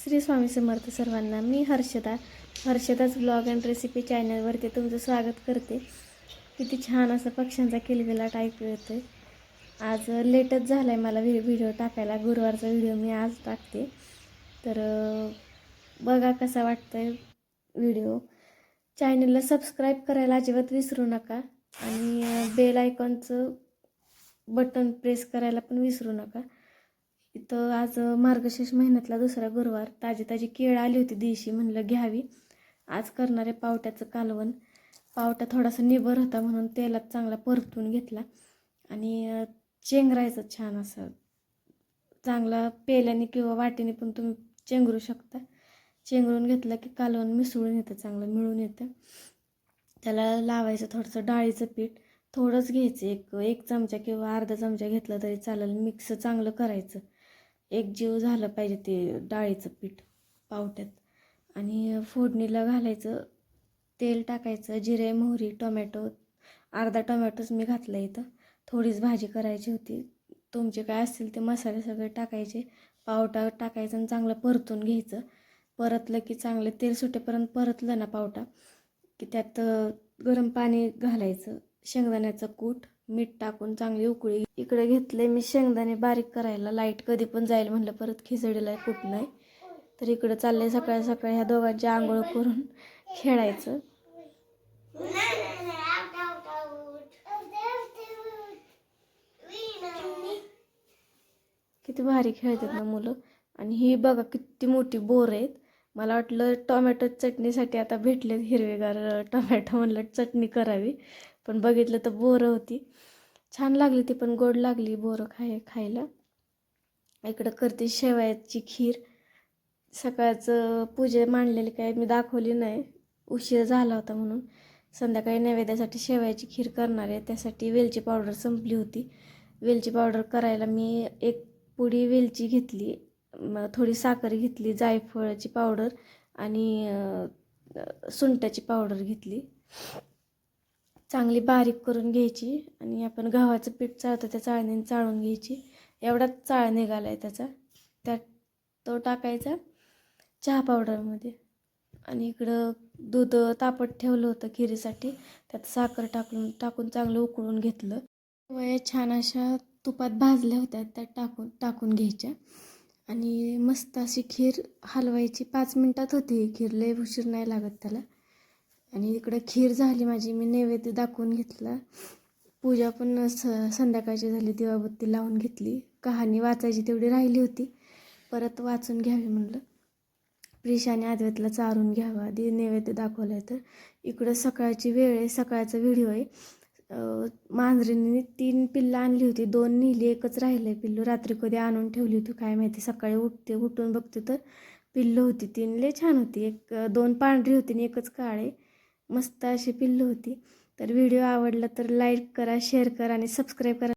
श्री स्वामी समर्थ सर्वांना. मी हर्षदाच blog and recipe चॅनलवरती तुमचं स्वागत करते. किती छान असं पक्ष्यांचा किलबिलाट ऐकू येतोय. आज लेटच झाला आहे मला व्हिडिओ टाकायला. गुरुवारचा व्हिडिओ मी आज टाकते. तर बघा कसा वाटतोय व्हिडिओ. चॅनलला सबस्क्राईब करायला अजिबात विसरू नका आणि बेल आयकॉनचं बटन प्रेस करायला पण विसरू नका. इथं आज मार्गशीर्ष महिन्यातला दुसरा गुरुवार. ताजी केळ आली होती देशी, म्हणलं घ्यावी. आज करणारे पावट्याचं कालवण. पावटा थोडासा निबर होता म्हणून तेलात चांगला परतून घेतला आणि चेंगरायचं छान असं. चांगला पेल्याने किंवा वाटीने पण तुम्ही चेंगरू शकता. चेंगरून घेतलं की कालवण मिसळून येतं, चांगलं मिळून येतं. त्याला लावायचं थोडंसं डाळीचं पीठ. थोडंच घ्यायचं, एक चमचा किंवा अर्धा चमचा घेतला तरी चालेल. मिक्स चांगलं करायचं. एक जीव झालं पाहिजे ते डाळीचं पीठ पावट्यात. आणि फोडणीला घालायचं. तेल टाकायचं, जिरे मोहरी टोमॅटो. अर्धा टोमॅटोच मी घातला इथं. थोडीच भाजी करायची होती. तुमचे काय असतील ते मसाले सगळे टाकायचे. पावटा टाकायचं आणि चांगलं परतून घ्यायचं. परतलं की चांगलं तेल सुटेपर्यंत परतलं ना पावटा की त्यात गरम पाणी घालायचं. शेंगदाण्याचं कूट मीठ टाकून चांगली उकळी. इकडे घेतले मी शेंगदाणे बारीक करायला. लाईट कधी पण जाईल म्हणलं, परत खिचडीला कुठ नाही. तर इकडं चाललंय सकाळ सकाळी ह्या दोघांची आंघोळ करून खेळायचं. किती भारी खेळतात ना मुलं. आणि ही बघा किती मोठी बोर आहेत. मला वाटलं टोमॅटो चटणीसाठी आता भेटले हिरवेगार टोमॅटो, म्हणलं चटणी करावी. पण बघितलं तर बोरं होती. छान लागली ती, पण गोड लागली बोरं खायला. इकडं करते शेवयाची खीर. सकाळचं पूजे मांडलेली काय मी दाखवली नाही, उशीर झाला होता म्हणून. संध्याकाळी नैवेद्यासाठी शेवयाची खीर करणार आहे. त्यासाठी वेलची पावडर संपली होती. वेलची पावडर करायला मी एक पुडी वेलची घेतली, थोडी साखर घेतली, जायफळाची पावडर आणि सुंठाची पावडर घेतली. चांगली बारीक करून घ्यायची आणि आपण गव्हाचं पीठ चाळतो त्या चाळणीने चाळून घ्यायची. एवढाच चाळ निघाला आहे त्याचा. त्यात तो टाकायचा चहा पावडरमध्ये. आणि इकडं दूध तापत ठेवलं होतं खिरीसाठी. त्यात साखर टाकून चांगलं उकळून घेतलं. वया छान अशा तुपात भाजल्या होत्या, त्यात टाकून घ्यायच्या आणि मस्त अशी खीर हलवायची. 5 मिनटात होती ही खीर, लय उशीर नाही लागत त्याला. आणि इकडं खीर झाली माझी. मी नैवेद्य दाखवून घेतला. पूजा पण संध्याकाळची झाली. दिवाबत्ती लावून घेतली. कहाणी वाचायची तेवढी राहिली होती, परत वाचून घ्यावी म्हणलं. प्रिशा आणि अद्वैतला चारून घ्यावा आधी, नैवेद्य दाखवलं. तर इकडं सकाळची वेळ आहे, सकाळचा व्हिडिओ आहे. मांजरीने 3 पिल्लं आणली होती. 2 नेली, एकच राहिलं पिल्लू. रात्री कधी आणून ठेवली होती काय माहिती. सकाळी उठून बघते तर पिल्लं होती 3. लय छान होती. 2 पांढरी होती आणि एकच काळे. मस्त अशी पिल्लं होती. तर व्हिडिओ आवडला तर लाईक करा, शेअर करा आणि सबस्क्राईब करा.